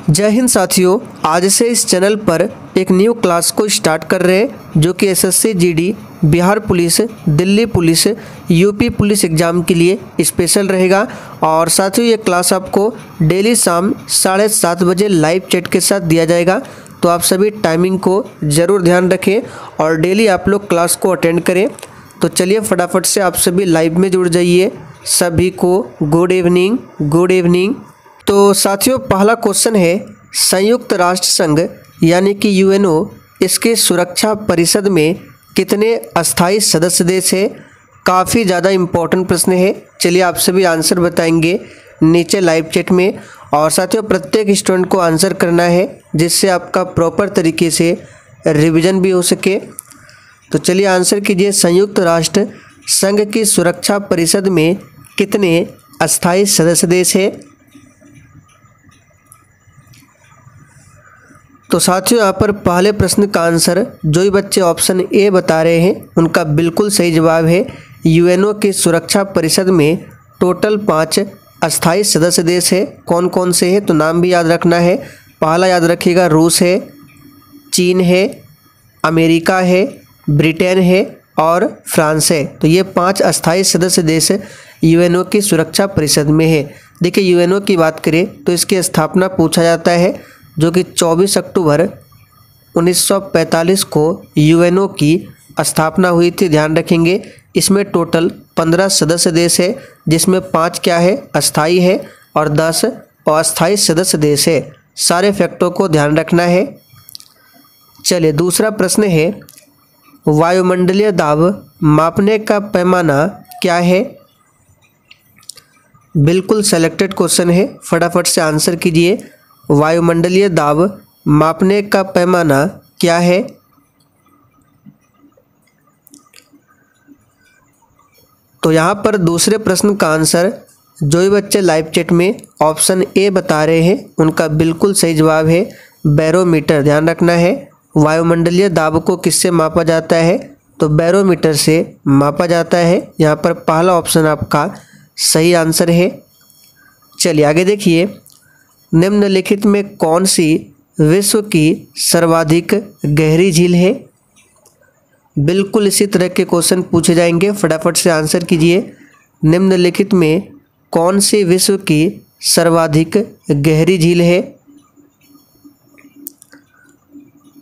जय हिंद साथियों, आज से इस चैनल पर एक न्यू क्लास को स्टार्ट कर रहे हैं जो कि SSC GD, Bihar police, Delhi police, UP police exam के लिए स्पेशल रहेगा। और साथियों ये क्लास आपको डेली शाम 7:30 बजे लाइव चैट के साथ दिया जाएगा। तो आप सभी टाइमिंग को ज़रूर ध्यान रखें और डेली आप लोग क्लास को अटेंड करें। तो चलिए फटाफट से आप सभी लाइव में जुड़ जाइए। सभी को गुड इवनिंग, गुड इवनिंग। तो साथियों पहला क्वेश्चन है, संयुक्त राष्ट्र संघ यानी कि यूएनओ, इसके सुरक्षा परिषद में कितने अस्थायी सदस्य देश है? काफ़ी ज़्यादा इम्पोर्टेंट प्रश्न है। चलिए आप सभी आंसर बताएंगे नीचे लाइव चैट में। और साथियों प्रत्येक स्टूडेंट को आंसर करना है जिससे आपका प्रॉपर तरीके से रिवीजन भी हो सके। तो चलिए आंसर कीजिए, संयुक्त राष्ट्र संघ की सुरक्षा परिषद में कितने अस्थायी सदस्य देश है? तो साथियों यहाँ पर पहले प्रश्न का आंसर जो ही बच्चे ऑप्शन ए बता रहे हैं उनका बिल्कुल सही जवाब है। यूएनओ की सुरक्षा परिषद में टोटल 5 अस्थायी सदस्य देश है। कौन कौन से हैं तो नाम भी याद रखना है। पहला याद रखिएगा, रूस है, चीन है, अमेरिका है, ब्रिटेन है और फ्रांस है। तो ये 5 अस्थायी सदस्य देश यूएनओ की सुरक्षा परिषद में है। देखिए यूएनओ की बात करें तो इसकी स्थापना पूछा जाता है जो कि 24 अक्टूबर 1945 को यूएनओ की स्थापना हुई थी। ध्यान रखेंगे इसमें टोटल 15 सदस्य देश है जिसमें 5 क्या है, अस्थाई है और 10 अस्थाई सदस्य देश है। सारे फैक्टों को ध्यान रखना है। चलिए दूसरा प्रश्न है, वायुमंडलीय दाब मापने का पैमाना क्या है? बिल्कुल सेलेक्टेड क्वेश्चन है, फटाफट से आंसर कीजिए। वायुमंडलीय दाब मापने का पैमाना क्या है? तो यहाँ पर दूसरे प्रश्न का आंसर जो भी बच्चे लाइव चैट में ऑप्शन ए बता रहे हैं उनका बिल्कुल सही जवाब है, बैरोमीटर। ध्यान रखना है वायुमंडलीय दाब को किससे मापा जाता है तो बैरोमीटर से मापा जाता है। यहाँ पर पहला ऑप्शन आपका सही आंसर है। चलिए आगे देखिए, निम्नलिखित में कौन सी विश्व की सर्वाधिक गहरी झील है? बिल्कुल इसी तरह के क्वेश्चन पूछे जाएंगे, फटाफट से आंसर कीजिए। निम्नलिखित में कौन सी विश्व की सर्वाधिक गहरी झील है?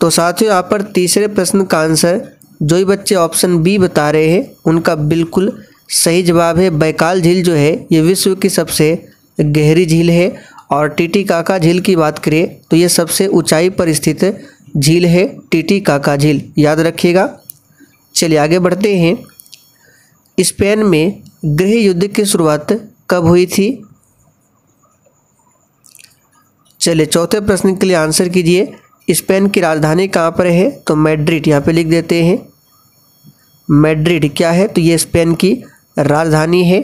तो साथियों यहाँ पर तीसरे प्रश्न का आंसर जो ही बच्चे ऑप्शन बी बता रहे हैं उनका बिल्कुल सही जवाब है। बैकाल झील जो है ये विश्व की सबसे गहरी झील है। और टिटिकाका झील की बात करें तो ये सबसे ऊंचाई पर स्थित झील है, टिटिकाका झील, याद रखिएगा। चलिए आगे बढ़ते हैं। स्पेन में गृह युद्ध की शुरुआत कब हुई थी? चलिए चौथे प्रश्न के लिए आंसर कीजिए। स्पेन की राजधानी कहाँ पर है तो मैड्रिड, यहाँ पे लिख देते हैं मैड्रिड क्या है तो ये स्पेन की राजधानी है।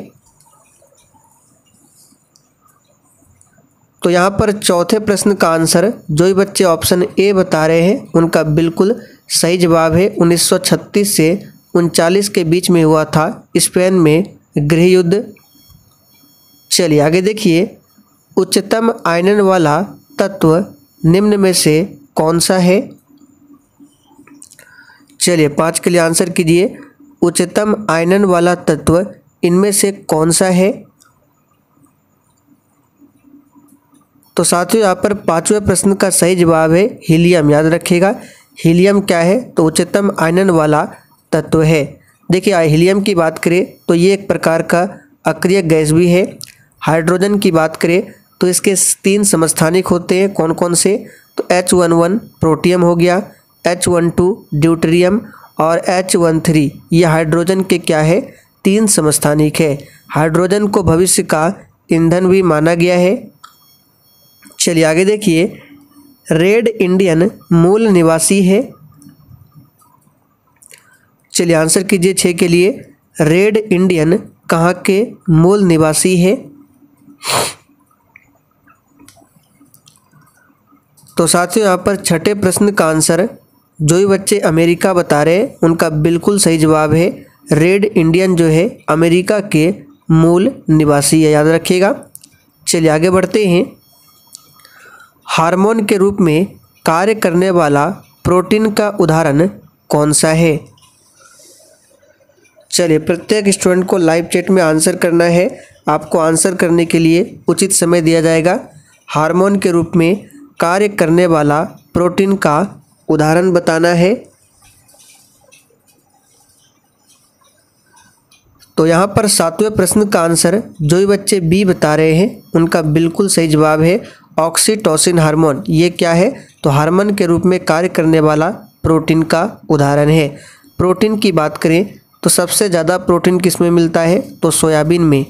तो यहाँ पर चौथे प्रश्न का आंसर जो ही बच्चे ऑप्शन ए बता रहे हैं उनका बिल्कुल सही जवाब है। 1936 से 39 के बीच में हुआ था स्पेन में गृह युद्ध। चलिए आगे देखिए, उच्चतम आयनन वाला तत्व निम्न में से कौन सा है? चलिए 5 के लिए आंसर कीजिए। उच्चतम आयनन वाला तत्व इनमें से कौन सा है? तो साथियों यहाँ पर 5वें प्रश्न का सही जवाब है हीलियम। याद रखिएगा हीलियम क्या है तो उच्चतम आयनन वाला तत्व है। देखिए हीलियम की बात करें तो ये एक प्रकार का अक्रिय गैस भी है। हाइड्रोजन की बात करें तो इसके 3 समस्थानिक होते हैं। कौन कौन से तो H11 प्रोटियम हो गया, H12 ड्यूटेरियम और H13 ये हाइड्रोजन के क्या है 3 समस्थानिक है। हाइड्रोजन को भविष्य का ईंधन भी माना गया है। चलिए आगे देखिए, रेड इंडियन मूल निवासी है। चलिए आंसर कीजिए 6 के लिए, रेड इंडियन कहाँ के मूल निवासी है? तो साथियों यहाँ पर छठे प्रश्न का आंसर जो ही बच्चे अमेरिका बता रहे हैं उनका बिल्कुल सही जवाब है। रेड इंडियन जो है अमेरिका के मूल निवासी है, याद रखिएगा। चलिए आगे बढ़ते हैं। हार्मोन के रूप में कार्य करने वाला प्रोटीन का उदाहरण कौन सा है? चलिए, प्रत्येक स्टूडेंट को लाइव चैट में आंसर करना है। आपको आंसर करने के लिए उचित समय दिया जाएगा। हार्मोन के रूप में कार्य करने वाला प्रोटीन का उदाहरण बताना है। तो यहाँ पर 7वें प्रश्न का आंसर जो भी बच्चे बी बता रहे हैं उनका बिल्कुल सही जवाब है ऑक्सीटोसिन हार्मोन। ये क्या है? तो हार्मोन के रूप में कार्य करने वाला प्रोटीन का उदाहरण है। प्रोटीन की बात करें तो सबसे ज़्यादा प्रोटीन किस में मिलता है? तो सोयाबीन में।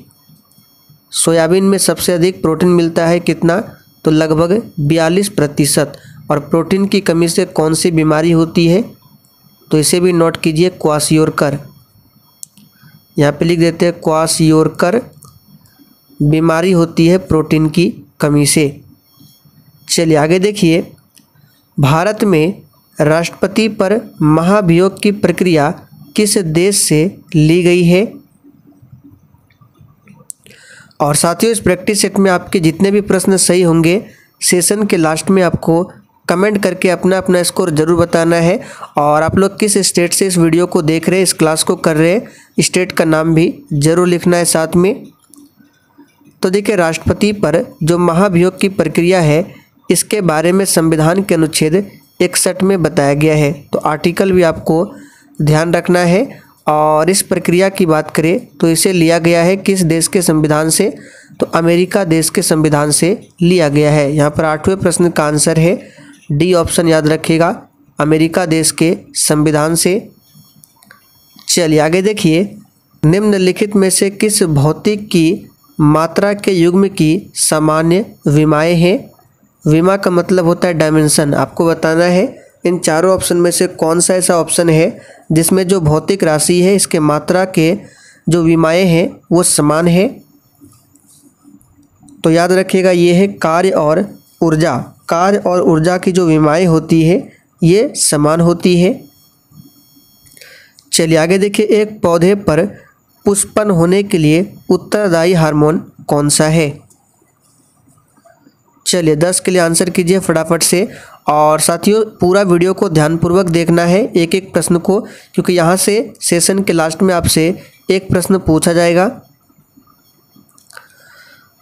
सोयाबीन में सबसे अधिक प्रोटीन मिलता है। कितना? तो लगभग 42%। और प्रोटीन की कमी से कौन सी बीमारी होती है? तो इसे भी नोट कीजिए, क्वाशियोरकर। यहाँ पे लिख देते हैं क्वाशियोरकर बीमारी होती है प्रोटीन की कमी से। चलिए आगे देखिए, भारत में राष्ट्रपति पर महाभियोग की प्रक्रिया किस देश से ली गई है? और साथियों, इस प्रैक्टिस सेट में आपके जितने भी प्रश्न सही होंगे सेशन के लास्ट में आपको कमेंट करके अपना अपना स्कोर जरूर बताना है। और आप लोग किस स्टेट से इस वीडियो को देख रहे हैं, इस क्लास को कर रहे हैं, स्टेट का नाम भी जरूर लिखना है साथ में। तो देखिए, राष्ट्रपति पर जो महाभियोग की प्रक्रिया है इसके बारे में संविधान के अनुच्छेद 61 में बताया गया है। तो आर्टिकल भी आपको ध्यान रखना है। और इस प्रक्रिया की बात करें तो इसे लिया गया है किस देश के संविधान से? तो अमेरिका देश के संविधान से लिया गया है। यहाँ पर 8वें प्रश्न का आंसर है डी ऑप्शन, याद रखिएगा, अमेरिका देश के संविधान से। चलिए आगे देखिए, निम्नलिखित में से किस भौतिक की मात्रा के युग्म की सामान्य विमाएँ हैं? विमा का मतलब होता है डायमेंशन। आपको बताना है इन चारों ऑप्शन में से कौन सा ऐसा ऑप्शन है जिसमें जो भौतिक राशि है इसके मात्रा के जो विमाएँ हैं वो समान है। तो याद रखिएगा, ये है कार्य और ऊर्जा। कार्य और ऊर्जा की जो विमाएँ होती है ये समान होती है। चलिए आगे देखिए, एक पौधे पर पुष्पन होने के लिए उत्तरदायी हार्मोन कौन सा है? चलिए 10 के लिए आंसर कीजिए फटाफट से। और साथियों, पूरा वीडियो को ध्यानपूर्वक देखना है, एक एक प्रश्न को, क्योंकि यहाँ से सेशन के लास्ट में आपसे एक प्रश्न पूछा जाएगा।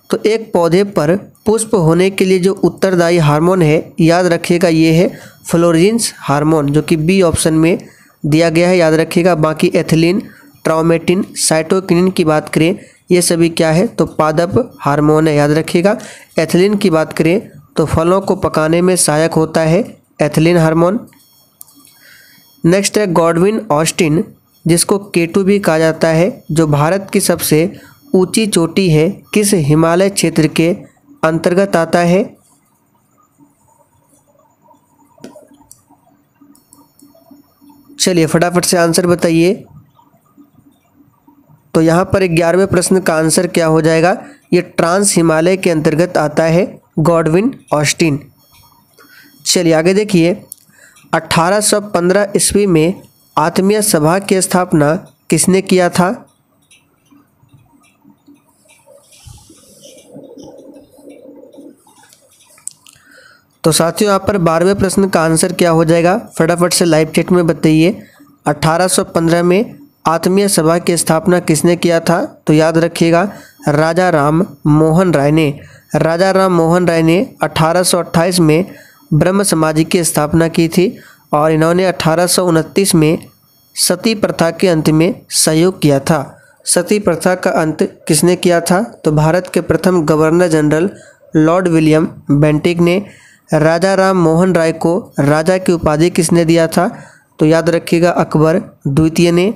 तो एक पौधे पर पुष्प होने के लिए जो उत्तरदायी हार्मोन है, याद रखिएगा, ये है फ्लोरेसेंस हार्मोन, जो कि बी ऑप्शन में दिया गया है, याद रखिएगा। बाकी एथिलीन, ट्राउमेटिन, साइटोकिनिन की बात करें, ये सभी क्या है? तो पादप हार्मोन है, याद रखिएगा। एथिलीन की बात करें तो फलों को पकाने में सहायक होता है एथिलीन हार्मोन। नेक्स्ट है गॉडविन ऑस्टिन, जिसको केटू भी कहा जाता है, जो भारत की सबसे ऊंची चोटी है, किस हिमालय क्षेत्र के अंतर्गत आता है? चलिए फटाफट से आंसर बताइए। तो यहाँ पर 11वें प्रश्न का आंसर क्या हो जाएगा? ये ट्रांस हिमालय के अंतर्गत आता है गॉडविन ऑस्टिन। चलिए आगे देखिए, 1815 ईस्वी में आत्मीय सभा की स्थापना किसने किया था? तो साथियों, यहाँ पर 12वें प्रश्न का आंसर क्या हो जाएगा? फटाफट से लाइव चैट में बताइए। 1815 में आत्मीय सभा की स्थापना किसने किया था? तो याद रखिएगा, राजा राम मोहन राय ने। राजा राम मोहन राय ने 1828 में ब्रह्म समाज की स्थापना की थी और इन्होंने 1829 में सती प्रथा के अंत में सहयोग किया था। सती प्रथा का अंत किसने किया था? तो भारत के प्रथम governor general Lord William Bentinck ने। राजा राम मोहन राय को राजा की उपाधि किसने दिया था? तो याद रखिएगा, अकबर द्वितीय ने।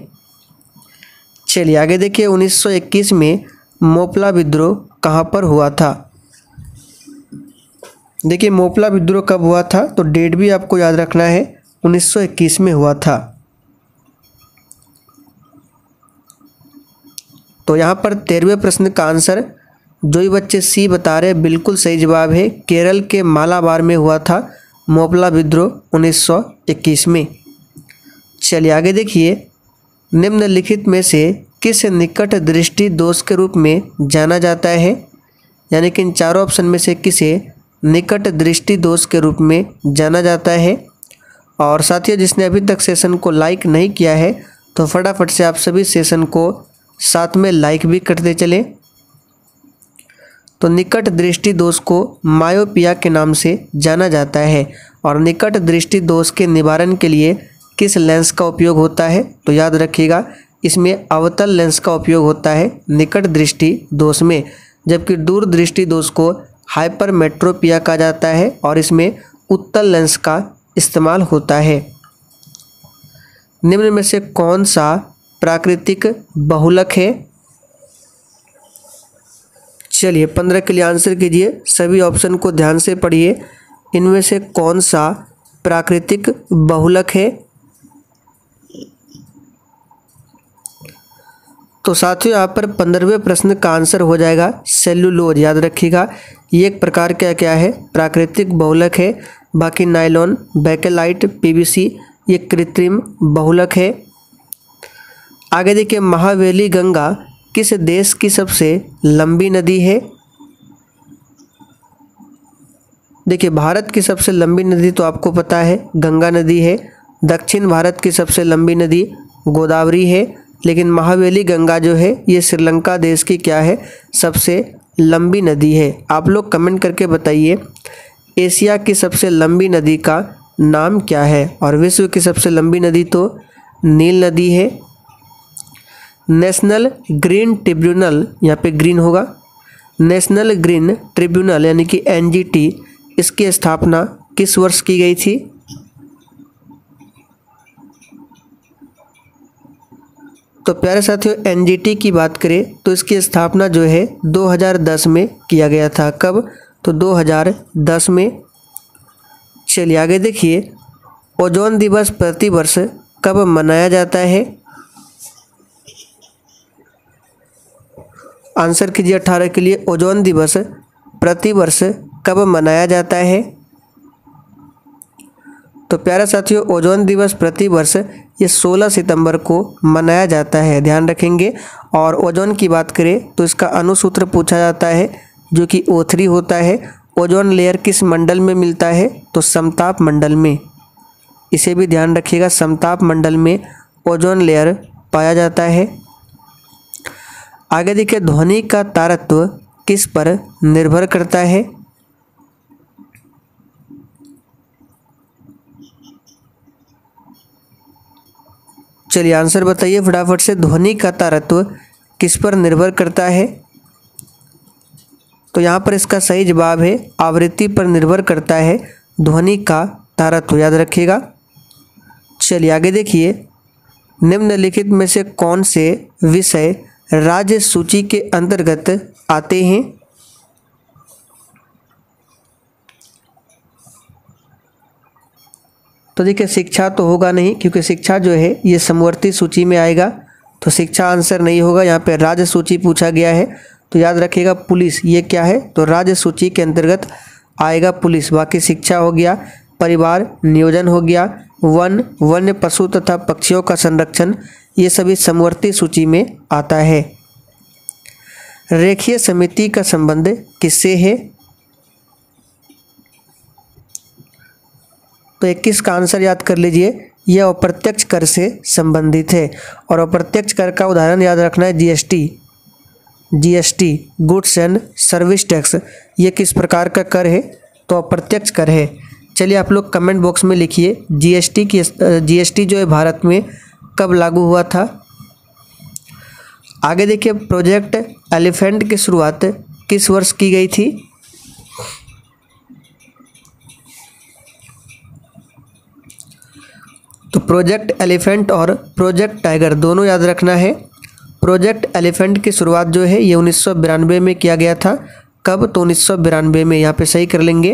चलिए आगे देखिए, 1921 में मोपला विद्रोह कहाँ पर हुआ था? देखिए, मोपला विद्रोह कब हुआ था? तो डेट भी आपको याद रखना है, 1921 में हुआ था। तो यहाँ पर 13वें प्रश्न का आंसर जो ही बच्चे सी बता रहे बिल्कुल सही जवाब है, केरल के मालाबार में हुआ था मोपला विद्रोह 1921 में। चलिए आगे देखिए, निम्नलिखित में से किस निकट दृष्टि दोष के रूप में जाना जाता है? यानी कि इन चारों ऑप्शन में से किसे निकट दृष्टि दोष के रूप में जाना जाता है। और साथियों, जिसने अभी तक सेशन को लाइक नहीं किया है तो फटाफट से आप सभी सेशन को साथ में लाइक भी करते चलें। तो निकट दृष्टि दोष को मायोपिया के नाम से जाना जाता है। और निकट दृष्टि दोष के निवारण के लिए किस लेंस का उपयोग होता है? तो याद रखिएगा, इसमें अवतल लेंस का उपयोग होता है निकट दृष्टि दोष में, जबकि दूर दृष्टि दोष को हाइपरमेट्रोपिया कहा जाता है और इसमें उत्तल लेंस का इस्तेमाल होता है। निम्न में से कौन सा प्राकृतिक बहुलक है? चलिए 15 के लिए आंसर कीजिए, सभी ऑप्शन को ध्यान से पढ़िए। इनमें से कौन सा प्राकृतिक बहुलक है? तो साथियों, यहाँ पर 15वें प्रश्न का आंसर हो जाएगा सेल्यूलोज। याद रखिएगा, ये एक प्रकार का क्या है? प्राकृतिक बहुलक है। बाकी नायलॉन, बेकेलाइट, पीवीसी ये कृत्रिम बहुलक है। आगे देखिए, महावेली गंगा किस देश की सबसे लंबी नदी है? देखिए, भारत की सबसे लंबी नदी तो आपको पता है गंगा नदी है। दक्षिण भारत की सबसे लंबी नदी गोदावरी है। लेकिन महावेली गंगा जो है ये श्रीलंका देश की क्या है? सबसे लंबी नदी है। आप लोग कमेंट करके बताइए एशिया की सबसे लंबी नदी का नाम क्या है? और विश्व की सबसे लंबी नदी तो नील नदी है। नेशनल ग्रीन ट्रिब्यूनल, यहाँ पे ग्रीन होगा, नेशनल ग्रीन ट्रिब्यूनल यानी कि एनजीटी, इसकी स्थापना किस वर्ष की गई थी? तो प्यारे साथियों, एनजीटी की बात करें तो इसकी स्थापना जो है 2010 में किया गया था। कब? तो 2010 में। चलिए आगे देखिए, ओजोन दिवस प्रतिवर्ष कब मनाया जाता है? आंसर कीजिए 18 के लिए, ओजोन दिवस प्रतिवर्ष कब मनाया जाता है? तो प्यारे साथियों, ओजोन दिवस प्रतिवर्ष ये 16 सितंबर को मनाया जाता है, ध्यान रखेंगे। और ओजोन की बात करें तो इसका अणुसूत्र पूछा जाता है जो कि O3 होता है। ओजोन लेयर किस मंडल में मिलता है? तो समताप मंडल में। इसे भी ध्यान रखिएगा, समताप मंडल में ओजोन लेयर पाया जाता है। आगे देखिए, ध्वनि का तारत्व किस पर निर्भर करता है? चलिए आंसर बताइए फटाफट से, ध्वनि का तारत्व किस पर निर्भर करता है? तो यहाँ पर इसका सही जवाब है आवृत्ति पर निर्भर करता है ध्वनि का तारत्व, याद रखिएगा। चलिए आगे देखिए, निम्नलिखित में से कौन से विषय राज्य सूची के अंतर्गत आते हैं? तो देखिए, शिक्षा तो होगा नहीं क्योंकि शिक्षा जो है ये समवर्ती सूची में आएगा, तो शिक्षा आंसर नहीं होगा। यहाँ पे राज्य सूची पूछा गया है तो याद रखिएगा पुलिस, ये क्या है? तो राज्य सूची के अंतर्गत आएगा पुलिस। बाकी शिक्षा हो गया, परिवार नियोजन हो गया, वन, वन्य पशु तथा पक्षियों का संरक्षण, ये सभी समवर्ती सूची में आता है। रेखीय समिति का संबंध किससे है? तो 21 का आंसर याद कर लीजिए, यह अप्रत्यक्ष कर से संबंधित है। और अप्रत्यक्ष कर का उदाहरण याद रखना है GST, goods and service tax. ये किस प्रकार का कर है? तो अप्रत्यक्ष कर है। चलिए आप लोग कमेंट बॉक्स में लिखिए जीएसटी जो है भारत में कब लागू हुआ था? आगे देखिए, प्रोजेक्ट एलिफेंट की शुरुआत किस वर्ष की गई थी? तो प्रोजेक्ट एलिफेंट और प्रोजेक्ट टाइगर दोनों याद रखना है। प्रोजेक्ट एलिफेंट की शुरुआत जो है ये 1992 में किया गया था। कब? तो 1992 में, यहाँ पे सही कर लेंगे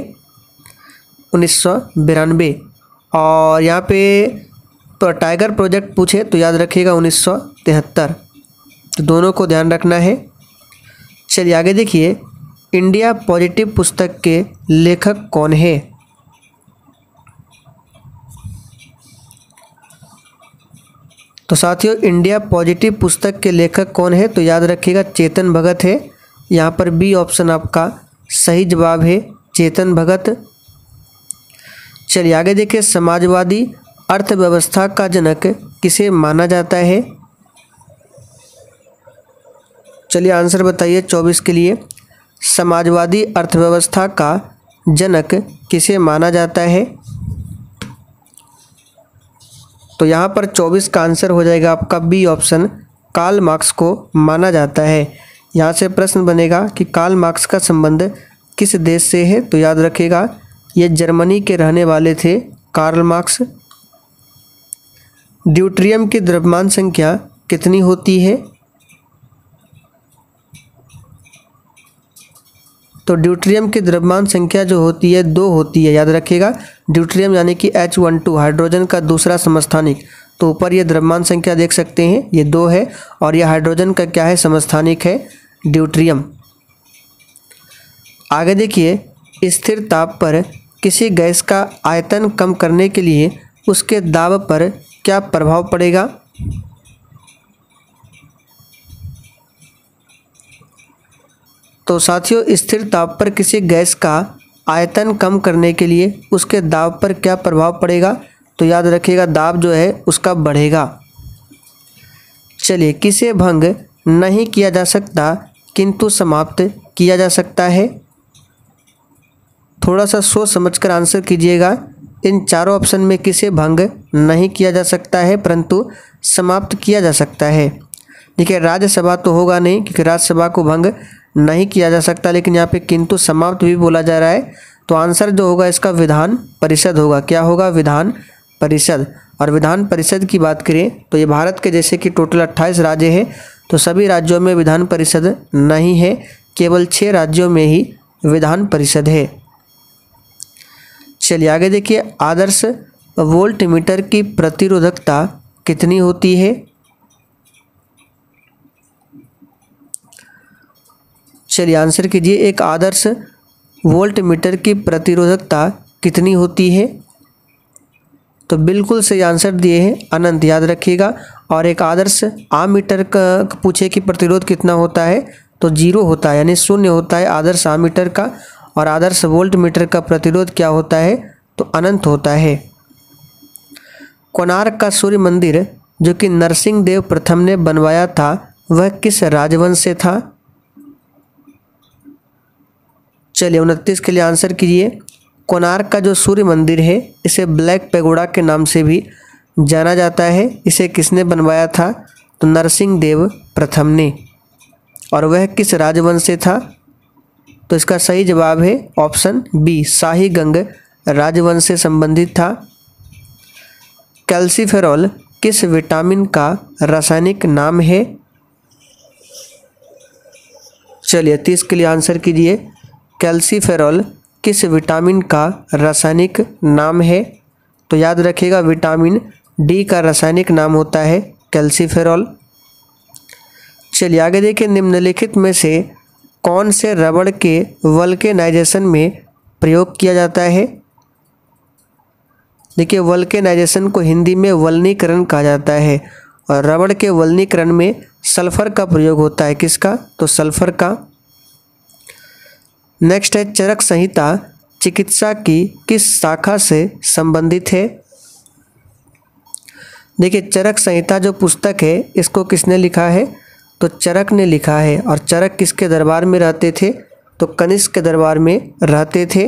1992। और यहाँ पे तो टाइगर प्रोजेक्ट पूछे तो याद रखिएगा 1973। तो दोनों को ध्यान रखना है। चलिए आगे देखिए, इंडिया पॉजिटिव पुस्तक के लेखक कौन है? तो साथियों, इंडिया पॉजिटिव पुस्तक के लेखक कौन है? तो याद रखिएगा चेतन भगत है। यहाँ पर बी ऑप्शन आपका सही जवाब है, चेतन भगत। चलिए आगे देखिए, समाजवादी अर्थव्यवस्था का जनक किसे माना जाता है? चलिए आंसर बताइए 24 के लिए। समाजवादी अर्थव्यवस्था का जनक किसे माना जाता है? तो यहाँ पर 24 का आंसर हो जाएगा आपका बी ऑप्शन, कार्ल मार्क्स को माना जाता है। यहाँ से प्रश्न बनेगा कि कार्ल मार्क्स का संबंध किस देश से है? तो याद रखिएगा ये जर्मनी के रहने वाले थे कार्ल मार्क्स। ड्यूट्रियम की द्रव्यमान संख्या कितनी होती है? तो ड्यूट्रियम की द्रव्यमान संख्या जो होती है 2 होती है, याद रखिएगा। ड्यूट्रियम यानी कि H12 हाइड्रोजन का दूसरा समस्थानिक। तो ऊपर ये द्रव्यमान संख्या देख सकते हैं, ये 2 है और ये हाइड्रोजन का क्या है? समस्थानिक है ड्यूट्रियम। आगे देखिए, स्थिर ताप पर किसी गैस का आयतन कम करने के लिए उसके दाब पर क्या प्रभाव पड़ेगा? तो साथियों, स्थिर ताप पर किसी गैस का आयतन कम करने के लिए उसके दाब पर क्या प्रभाव पड़ेगा? तो याद रखिएगा दाब जो है उसका बढ़ेगा। चलिए, किसे भंग नहीं किया जा सकता किंतु समाप्त किया जा सकता है? थोड़ा सा सोच समझकर आंसर कीजिएगा। इन चारों ऑप्शन में किसे भंग नहीं किया जा सकता है परंतु समाप्त किया जा सकता है? देखिए, राज्यसभा तो होगा नहीं क्योंकि राज्यसभा को भंग नहीं किया जा सकता, लेकिन यहाँ पे किंतु समाप्त भी बोला जा रहा है। तो आंसर जो होगा इसका विधान परिषद होगा। क्या होगा? विधान परिषद। और विधान परिषद की बात करें तो ये भारत के जैसे कि टोटल 28 राज्य है, तो सभी राज्यों में विधान परिषद नहीं है, केवल 6 राज्यों में ही विधान परिषद है। चलिए आगे देखिए, आदर्श वोल्ट मीटर की प्रतिरोधकता कितनी होती है? चलिए आंसर कीजिए, एक आदर्श वोल्ट मीटर की प्रतिरोधकता कितनी होती है? तो बिल्कुल सही आंसर दिए हैं अनंत, याद रखिएगा। और एक आदर्श आमीटर का पूछे कि प्रतिरोध कितना होता है तो 0 होता है, यानी 0 होता है आदर्श आमीटर का। और आदर्श वोल्ट मीटर का प्रतिरोध क्या होता है? तो अनंत होता है। कोणार्क का सूर्य मंदिर जो कि नरसिंह देव प्रथम ने बनवाया था वह किस राजवंश से था? चलिए 29 के लिए आंसर कीजिए। कोणार्क का जो सूर्य मंदिर है इसे ब्लैक पैगोडा के नाम से भी जाना जाता है। इसे किसने बनवाया था? तो नरसिंह देव प्रथम ने। और वह किस राजवंश से था? तो इसका सही जवाब है ऑप्शन बी, शाही गंग राजवंश से संबंधित था। कैल्सीफेरॉल किस विटामिन का रासायनिक नाम है? चलिए 30 के लिए आंसर कीजिए। कैल्सीफेरॉल किस विटामिन का रासायनिक नाम है? तो याद रखिएगा विटामिन डी का रासायनिक नाम होता है कैल्सीफेरॉल। चलिए आगे देखिए, निम्नलिखित में से कौन से रबड़ के वल्केनाइजेशन में प्रयोग किया जाता है? देखिए, वल्केनाइजेशन को हिंदी में वल्नीकरण कहा जाता है और रबड़ के वल्नीकरण में सल्फर का प्रयोग होता है। किसका? तो सल्फर का। नेक्स्ट है, चरक संहिता चिकित्सा की किस शाखा से संबंधित है? देखिए, चरक संहिता जो पुस्तक है इसको किसने लिखा है? तो चरक ने लिखा है। और चरक किसके दरबार में रहते थे? तो कनिष्क के दरबार में रहते थे।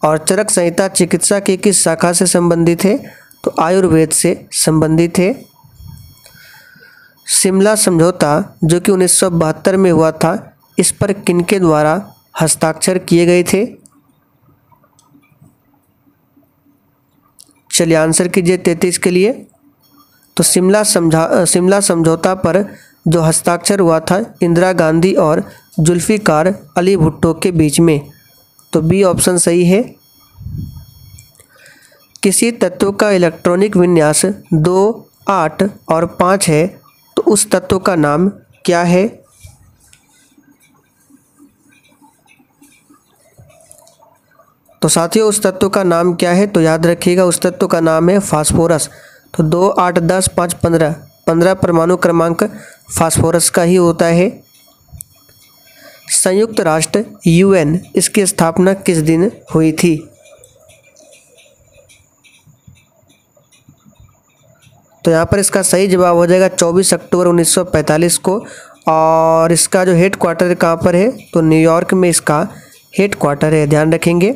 और चरक संहिता चिकित्सा की किस शाखा से संबंधित है? तो आयुर्वेद से संबंधित है। शिमला समझौता जो कि 1972 में हुआ था, इस पर किनके द्वारा हस्ताक्षर किए गए थे? चलिए आंसर कीजिए 33 के लिए। तो शिमला समझौता पर जो हस्ताक्षर हुआ था इंदिरा गांधी और जुल्फिकार अली भुट्टो के बीच में। तो बी ऑप्शन सही है। किसी तत्व का इलेक्ट्रॉनिक विन्यास 2, 8 और 5 है तो उस तत्व का नाम क्या है? तो साथियों, उस तत्व का नाम क्या है? तो याद रखिएगा उस तत्व का नाम है फास्फोरस। तो 2, 8, 10, 5, 15 परमाणु क्रमांक फास्फोरस का ही होता है। संयुक्त राष्ट्र UN इसकी स्थापना किस दिन हुई थी? तो यहाँ पर इसका सही जवाब हो जाएगा 24 अक्टूबर 1945 को। और इसका जो हेड क्वार्टर कहाँ पर है? तो न्यूयॉर्क में इसका हेड क्वार्टर है, ध्यान रखेंगे।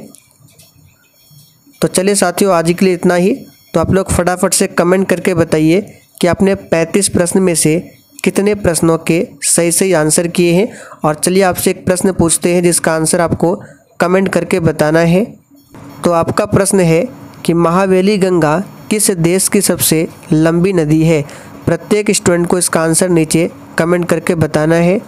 तो चलिए साथियों, आज के लिए इतना ही। तो आप लोग फटाफट से कमेंट करके बताइए कि आपने 35 प्रश्न में से कितने प्रश्नों के सही आंसर किए हैं। और चलिए आपसे एक प्रश्न पूछते हैं जिसका आंसर आपको कमेंट करके बताना है। तो आपका प्रश्न है कि महावेली गंगा किस देश की सबसे लंबी नदी है? प्रत्येक स्टूडेंट को इसका आंसर नीचे कमेंट करके बताना है।